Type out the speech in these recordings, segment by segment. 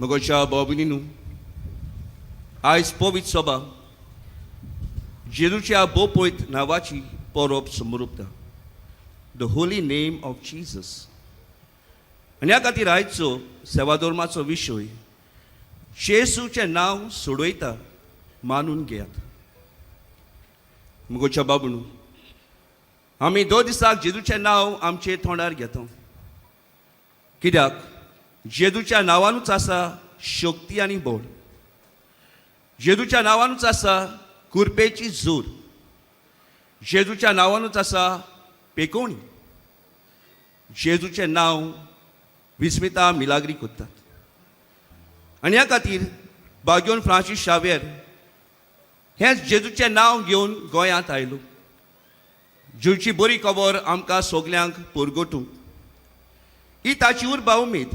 म्हज्या बाबुनीनू आयज पवित्र सभा जेजूच्या बोपयत नांवाची परब समोर उरता. The holy name of Jesus. आनी ह्या खातीर आयचो सेवाधर्माचो विशय जेजूचें नांव सोडयता मानून घेयात. म्हज्या बाबुनू, आमी 2 दिसाक जेजूचें नांव आमचे तोंडार घेता. कित्याक जेजूच्या नांवानूच आसा शक्ती आनी बळ. जेजूच्या नांवानूच आसा कुरपेची जोर. जेजूच्या नांवानूच आसा पेकोवणी. जेजूचें नांव विस्मिता मिलाग्री करतात. आनी ह्या खातीर बागेवन फ्रांसीस शावेर हेंच जेजूचें नांव घेवन गोंयांत आयलो. जेजूची बरी खबर आमकां सगल्यांक परगटूंक. ही ताची उर्बा उमेद.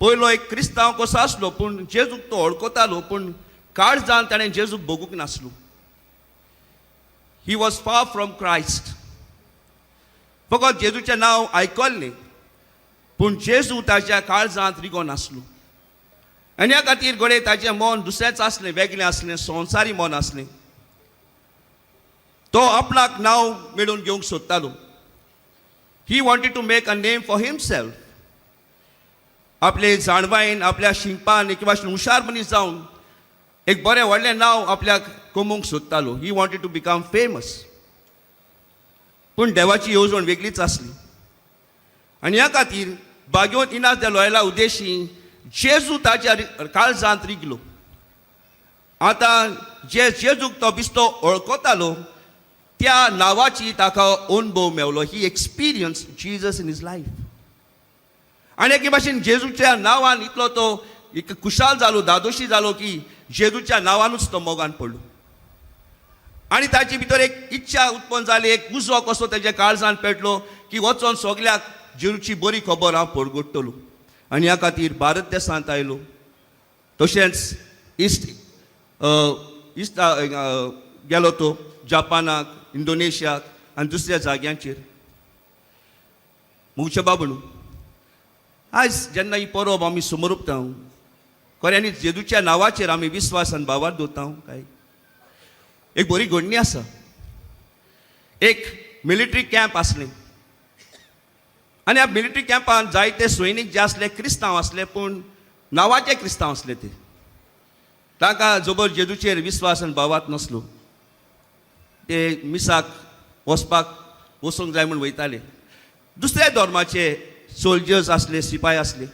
पयलो एक क्रिस्तांव कसो आसलो, पूण जेजूक तो वळखतालो, पूण काळजांत ताणें जेजूक बगूंक नासलो. He was far from Christ. फकत जेजूचें नांव आयकल्लें, पूण जेजू ताच्या काळजांत रिगो नासलो. आनी ह्या खातीर घडये ताचें मन दुसरेंच आसलें, वेगळें आसलें, संवसारी मन आसलें. तो आपणाक नांव मेळोवन घेवंक सोदतालो. He wanted to make a name for himself. आपले जाणवायेन, आपल्या शिंपान एक भाशेन हुशार मनीस जावन एक बरें व्हडलें नांव आपल्याक कमोवंक सोदतालो. He wanted to become famous. पूण देवाची येवजण वेगळीच आसली. आनी ह्या खातीर बागेवन इनाज दे लॉयला उदेशी जेजू ताच्या काळजांत रिगलो. आतां जे जेजूक तो बिस्तो वळखतालो त्या नांवाची ताका अनुभव मेवलो. He experience Jesus in his life. आनी एके भाशेन जेजूच्या नांवान इतलो तो एक खुशाल जालो, दादोशी जालो की जेजूच्या नांवानूच तो मोगान पडलो. आनी ताचे भितर एक इच्छा उत्पन्न जाली, एक उजो कसो ताच्या काळजांत पेटलो की वचोन सगल्याक जेजूची बरी खबर हांव परगट्टलो. आनी ह्या खातीर भारत देशांत आयलो. तशेंच इस्ट गेलो तो जापानाक, इंडोनेशियाक आनी दुसऱ्या जाग्यांचेर. म्हज्या बाबुनू, आयज जेन्ना ही परब आमी समोर उरता, खऱ्यांनी जेजूच्या नांवाचेर आमी विस्वास आनी बावर दवरता काय? एक बरी घडणी आसा. एक मिलिटरी कॅम्प आसलें. आनी ह्या मिलिटरी कॅम्पान जायते सैनीक जे आसले क्रिस्तांव आसले, पूण नांवाचे क्रिस्तांव आसले. ते तांकां जबर जेजूचेर विस्वास आनी बावात नासलो. ते मिसाक वचूंक जाय म्हूण वयताले. दुसऱ्या धर्माचे सोल्जर्स आसले, सिपाय आसले.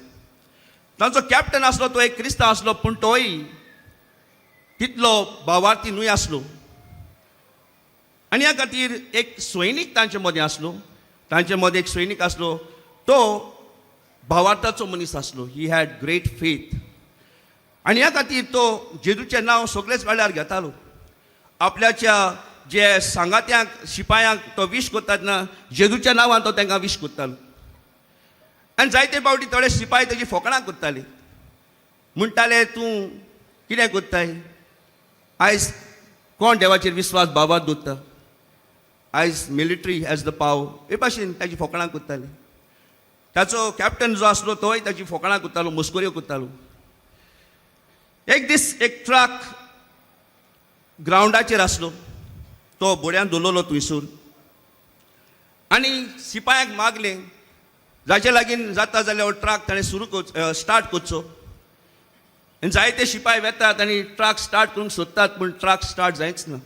तांचो कॅप्टन आसलो तो एक क्रिस्तांव आसलो, पूण तोय तितलो भावार्थी न्हय आसलो. आनी ह्या खातीर एक सैनीक तांचे मदें आसलो. तांचे मदें एक सैनीक आसलो, तो भावार्थाचो मनीस आसलो. He had great faith. आनी ह्या खातीर तो जेजूचें नांव सगळेच वेळार घेतालो. आपल्याच्या जे सांगात्यांक, शिपायांक तो विश करता तेन्ना जेजूच्या नांवान तो तांकां विश करतालो. आनी जायते फावटी थोडे शिपाय तेजी फकाणां करताले. म्हणटाले, तूं कितें करताय? आयज कोण देवाचेर विस्वास बाबात दवरता? आयज मिलिटरी हॅज द पावर. हे भाशेन ताजी फकाणां करताले. ताचो कॅप्टन जो आसलो तोय ताजी फकाणां करतालो, मस्कऱ्यो करतालो. एक दीस एक ट्रक ग्रावंडाचेर आसलो. तो बोड्यान दवरलो थंयसर. आनी सिपायांक मागलें, जाचे लागीन जाता जाल्यार हो ट्रक ताणें स्टार्ट करचो. आनी जायते शिपाय वेतात आनी ट्रक स्टार्ट करूंक सोदतात, पूण ट्रक स्टार्ट जायच ना.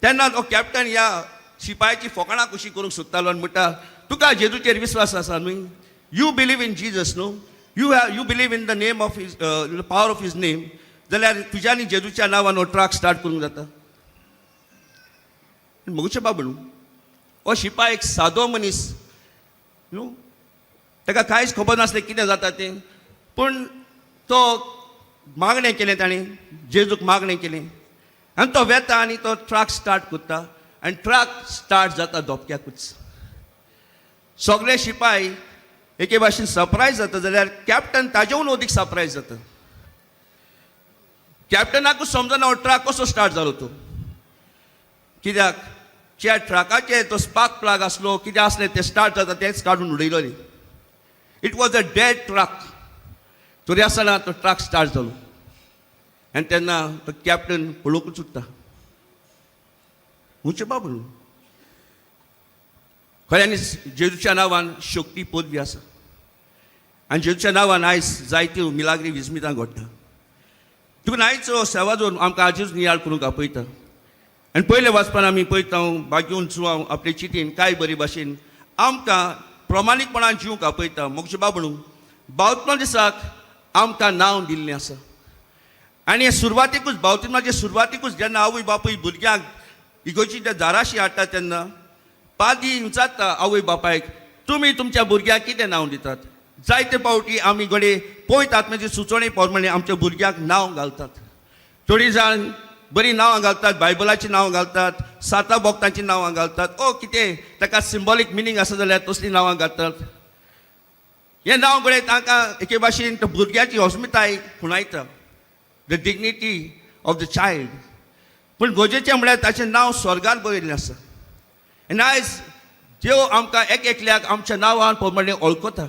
तेन्ना तो कॅप्टन ह्या शिपायाची फकाणां कशी करूंक सोदतालो आनी म्हणटा, तुका जेजूचेर विस्वास आसा न्हय? यू बिलीव इन जीजस न्हू? You believe in the name of his power of his name, जाल्यार तुज्यांनी जेजूच्या नांवान हो ट्रक स्टार्ट करूंक जाता. म्हजे बाबू, हो शिपाय एक सादो मनीस न्हू. ताका कांयच खबर नासलें कितें जाता तें. पूण तो मागणें केलें, ताणें जेजूक मागणें केलें. आनी तो वेता आनी तो ट्रक स्टार्ट करता. आनी ट्रक स्टार्ट जाता धोपक्याकूच. सगळे शिपाय एके भाशेन सरप्रायज जाता, जाल्यार कॅप्टन ताजेहून अदीक सरप्रायज जाता. कॅप्टनाकूच समजना हो ट्रक कसो स्टार्ट जालो तो. कित्याक ज्या ट्रकाचे तो स्पार्क प्लग आसलो, कितें आसलें तें स्टार्ट जाता तेंच काडून उडयलो न्ही. It was a dead truck. तरी आसतना तो ट्रक स्टार्ट जालो आनी तेन्ना तो कॅप्टन पळोवंकूच सुट्टा. मुचे बाबू खऱ्यांनी जेजूच्या नांवान शक्ती पदवी आसा आनी जेजूच्या नांवान आयज जायत्यो मिलाग्री विस्मितां घडटा. देखून आयज सेवा जोन आमकां आजूच नियाळ करूंक आपयता. आनी पयले वाचपान आमी पळयता बागेवन हांव आपले चिटीन कांय बरे भाशेन आमकां प्रमाणीकपणान जिवंक आपयता. मोगचे बाबणू बावतमा दिसाक आमकां नांव दिल्लें आसा आनी हे सुरवातेकूच बावतिमाचे सुरवातेकूच जेन्ना आवय बापूय भुरग्यांक इगोर्जीच्या त्या दाराशी हाडटा तेन्ना पादी विचारता आवय बापायक तुमी तुमच्या भुरग्याक कितें नांव दितात. जायते फावटी आमी घडये पळयतात म्हणजे सुचोवणे प्रमाणे आमच्या भुरग्याक नांव घालतात. थोडी जाण बरीं नांवां घालतात, बायबलाचीं नांवां घालतात, साता भक्तांचीं नांवां घालतात. कितें ताका सिंबॉलीक मिनींग आसा जाल्यार तसलीं नांवां घालतात. हें नांव घडये तांकां एके भाशेन त्या भुरग्याची अस्मिताय खुणायता, the dignity of the child. पूण गरजेचें म्हळ्यार ताचें नांव स्वर्गांत बरयल्लें आसा. आनी आयज देव आमकां एक एकल्याक आमच्या नांवान प्रमाणे वळखता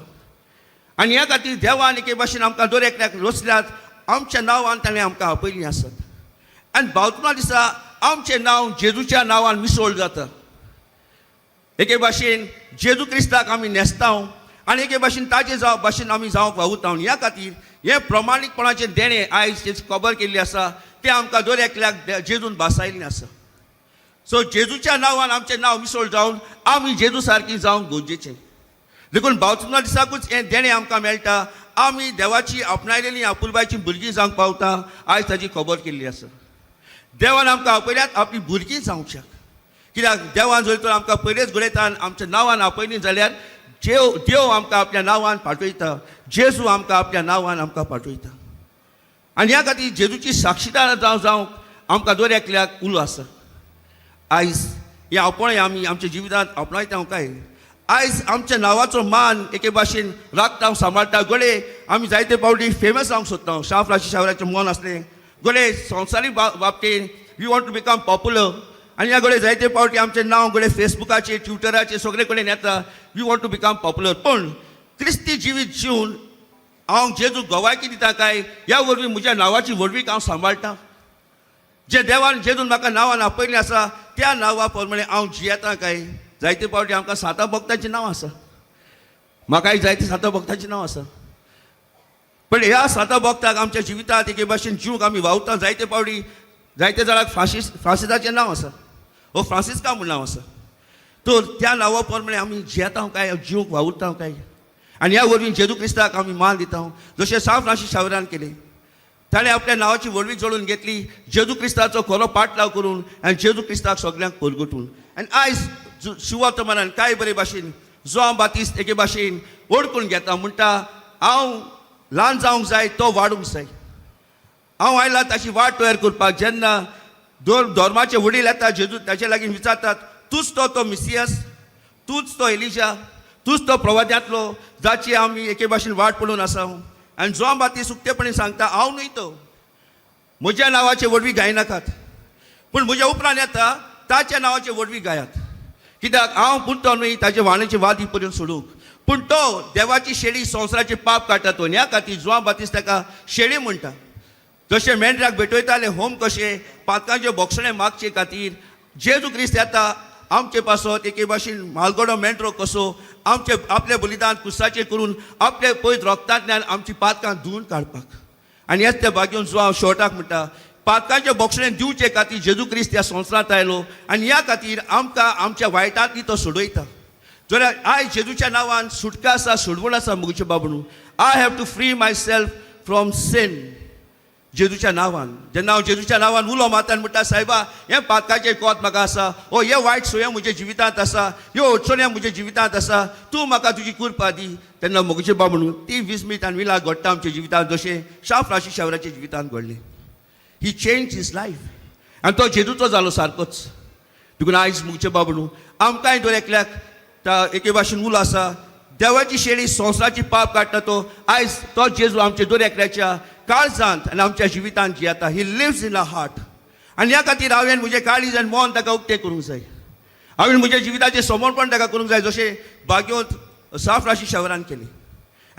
आनी ह्या खातीर देवान एके भाशेन आमकां दर एकल्याक रचल्यात आमच्या नांवान ताणें आमकां आपयल्लीं आसात. आनी बावतमा दिसा आमचें नांव जेजूच्या नांवान मिसळ जाता. एके भाशेन जेजू क्रिस्ताक आमी नेस्तांव आनी एके भाशेन ताजे भाशेन आमी जावंक वावुरता. ह्या खातीर हें प्रमाणीकपणाचें देणें आयज जेची खबर केल्ली आसा तें आमकां दर एकल्याक जेजून भासायल्लें आसा. सो जेजूच्या नांवान आमचें नांव मिसळ जावन आमी जेजू सारकीं जावंक गरजेचें. देखून बावतमा दिसाकूच हें देणें आमकां मेळटा. आमी देवाची आपणायलेलीं आपुलबायचीं भुरगीं जावंक पावता आयज ताची खबर केल्ली आसा. देवान आमकां आपयल्यात आपलीं भुरगीं जावच्याक. कित्याक देवान जर तर आमकां पयलेच घडयतान आमच्या नांवान आपयलीं जाल्यार देव आमकां आपल्या नांवान पाठयता, जेजू आमकां आपल्या नांवान आमकां पाठयता. आनी ह्या खातीर जेजूची साक्षीदार जावंक आमकां दर एकल्याक उलो आसा. आयज हें आपणय आमी आमच्या जिवितांत आपणायता काय. आयज आमच्या नांवाचो मान एके भाशेन राखता सांबाळटा. घडये आमी जायते फावटी फेमस जावंक सोदता. शाफ्राशी शावराचें मन आसलें. घडये संवसारीक बाबतीन we want to become popular आनी ह्या घडये जायते फावटी आमचें नांव घडये फेसबुकाचेर ट्विटराचेर सगळे कडेन येता. We want to become popular. पूण क्रिस्ती जिवीत जिवन हांव जेजू गवायकी दिता काय ह्या वरवीं म्हज्या नांवाची व्हडवीक हांव सांबाळटां. जे देवान जेजून म्हाका नांवान आपयल्लें आसा त्या नांवा प्रमाणे हांव जियेतां काय. जायते फावटी आमकां साता भक्तांचें नांव आसा, म्हाकाय जायते साता भक्तांचें नांव आसा. पण ह्या साता भक्ताक आमच्या जिवितांत एके भाशेन जिवंक आमी वावुरता. जायते फावटी जायते जाणांक फ्रांसिसाचें नांव आसा वो फ्रांसिस्का म्हूण नांव आसा. तर त्या नांवा प्रमाणे आमी जियेता काय, जिवंक वावुरता काय. आनी ह्या वरवीं जेजू क्रिस्ताक आमी मान दिता. जशें सांत फ्रांसीस शावेरान केलें. ताणें आपल्या नांवाची व्हडवीक जोडून घेतली जेजू क्रिस्ताचो खरो पाटलाव करून आनी जेजू क्रिस्ताक सगळ्यांक परगटून. आनी आयज शिवर्तमानान कांय बरे भाशेन जॉन बातिस्ट एके भाशेन ओळखून घेता. म्हणटा हांव ल्हान जावंक जाय तो वाडूंक जाय. हांव आयला ताची वाट तयार करपाक. जेन्ना दोन धर्माचे वडील येता जेजू ताचे लागीं विचारतात तूंच तो मिसियस, तूंच तो एलिजा, तूंच तो प्रवाद्यांतलो जाची आमी एके भाशेन वाट पळोवन आसा. आनी जॉन बातिस्ट उक्तेपणी सांगता हांव न्हय तो. म्हज्या नांवाचे व्हडवीक गायनाकात पूण म्हज्या उपरांत येता ताच्या नांवाचे व्हडवीक गायात. कित्याक हांव पुरतो न्हय ताचे वाणेचे वादी पर्यंत सोडूंक. पूण तो देवाची शेळी संवसाराचे पाप काडटा तो. ह्या खातीर जॉन बातिस्ट ताका शेळी म्हणटा. जशें मेंढराक भेटयताले होम कशें पातकांचे बोक्षणे मागचे खातीर जेजू क्रिस्त येता आमचे पासत एके भाशेन म्हालगडो मेंढरो कसो आमचे आपले बलिदान कुसाचें करून आपले पयत रोगतांतल्यान आमची पातकां धुवन काडपाक. आनी हेच ते बागेवन जो हांव शेवटाक म्हणटा पातकांचे बोक्षणे दिवचे खातीर जेजू क्रिस्त ह्या संवसारांत आयलो आनी ह्या खातीर आमकां आमच्या वायटांतली तो सोडयता. जाल्यार आयज जेजूच्या नांवान सुटका आसा, सोडवण आसा. मुगेचे बाबणू I have to free myself from sin. जेजूच्या नांवान जेन्ना हांव जेजूच्या नांवान उलो मारता म्हणटा सायबा हें पातकाचें कोत म्हाका आसा, ओ हे वायट सोय म्हज्या जिवितांत आसा, ह्यो अडचण्यो म्हज्या जिवितांत आसा, तूं म्हाका तुजी कृपा दी. तेन्ना मुगेचे बाबणू ती विस्मीत आनी विलास घडटा आमच्या जिवितांत जशें सांत फ्रांसीस शावेराच्या जिवितांत घडलें. ही चेंज हीज लायफ आनी तो जेजूचो जालो सारकोच. देखून आयज मुगेचे बाबणू आमकांय दर एकल्याक एके भाशेन उलो आसा. देवाची शेळी संवसाराची पाप काडटा तो. आयज तो जेजू आमच्या दर एकल्याच्या काळजांत आनी आमच्या जिवितांत जियेता. He lives in a heart. आनी ह्या खातीर हांवें म्हजें काळीज आनी मन ताका उक्तें करूंक जाय. हांवें म्हज्या जिविताचें समर्पण ताका करूंक जाय जशें बागेवंत सांत फ्रांसीस शावेरान केलें.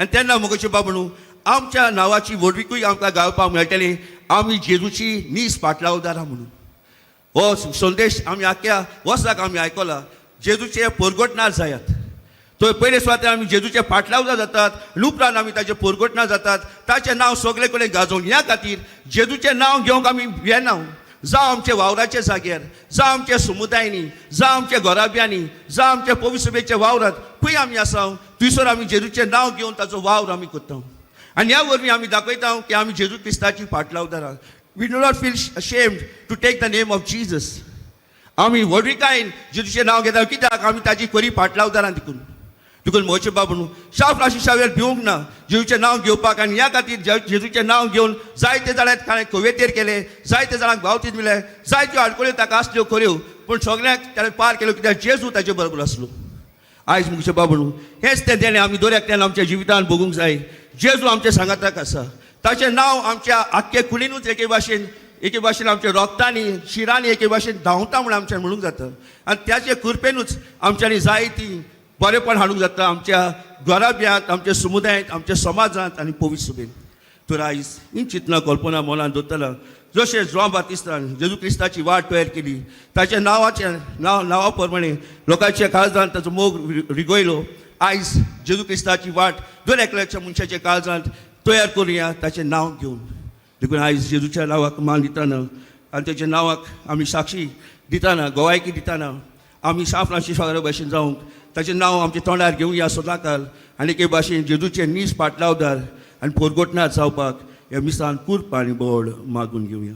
आनी तेन्ना मुगोचे बाबणू आमच्या नांवाची व्हडवीकूय आमकां गावपाक मेळटली, आमी जेजूची नीज फाटलावदारां म्हणून. हो संदेश आमी आख्या वर्साक आमी आयकला. जेजूचे परगोटणार जायात. तो पयले सुवातेर आमी जेजूचे फाटलावदार जातात, उपरांत आमी ताचे परगोटणार जातात. ताचें नांव सगळे कडेन गाजोवन ह्या खातीर जेजूचें नांव घेवंक आमी भियेना. जावं आमच्या वावराच्या जाग्यार, जावं आमच्या समुदायांनी, जावं आमच्या घराब्यांनी, जावं आमच्या पवित्र सभेच्या वावरांत खंय आमी आसा थंयसर आमी जेजूचें नांव घेवन ताचो वावर आमी करता. आनी ह्या वरवीं आमी दाखयता की आमी जेजू क्रिस्ताची फाटलावदारां. We do not feel ashamed to take the name of Jesus. आमी व्हडविकायेन जेजूचें नांव घेता. कित्याक आमी ताची खरी फाटलावदारां देखून. देखून म्हजे बाबू शाफ आशिशावेर भिवंक ना जेजूचें नांव घेवपाक. आनी ह्या खातीर जेजूचें नांव घेवन जायते जाणांक ताणें कवेतेर केले, जायते जाणांक भावतीत दिले, जायत्यो आडकोळ्यो ताका आसल्यो खऱ्यो, पूण सगळ्यांक ताणें पार केलो कित्याक जेजू ताचे बरोबर आसलो. आयज मुगचे बाबू हेंच तें देणें आमी दर एकट्यान आमच्या जिवितांत भोगूंक जाय. जेजू आमच्या सांगाताक आसा. ताचें नांव आमच्या आख्खे कुडीनूच एके भाशेन आमच्या रोगतांनी शिरांनी एके भाशेन धांवता म्हणून आमच्यान म्हणूंक जाता. आनी त्याचे कृपेनूच आमच्यांनी जायती बरेपण हाडूंक जाता आमच्या घराब्यांत, आमच्या समुदायांत, आमच्या समाजांत आनी पवित्र सभेंत. तर आयज ही चिंतना कल्पना मोलान दवरतला. जशें जॉन बातिस्तान जेजू क्रिस्ताची वाट तयार केली, ताच्या नांवा प्रमाणे लोकांच्या काळजांत ताचो मोग रिगयलो. आयज जेजू क्रिस्ताची वाट दर एकल्याच्या मनशाच्या काळजांत तयार करुया ताचें नांव घेवन. देखून आयज जेजूच्या नांवाक मान दिताना आनी ताच्या नांवाक आमी साक्षी दिताना, गोवायकी दिताना आमी साफ फ्रांसीस भाशेन जावंक ताचें नांव आमच्या तोंडार घेवया सदांकाल. आनी एके भाशेन जेजूचे नीज फाटलावदार आनी परगोटणार जावपाक ह्या मिसान कुर्प आनी बोड मागून घेवया.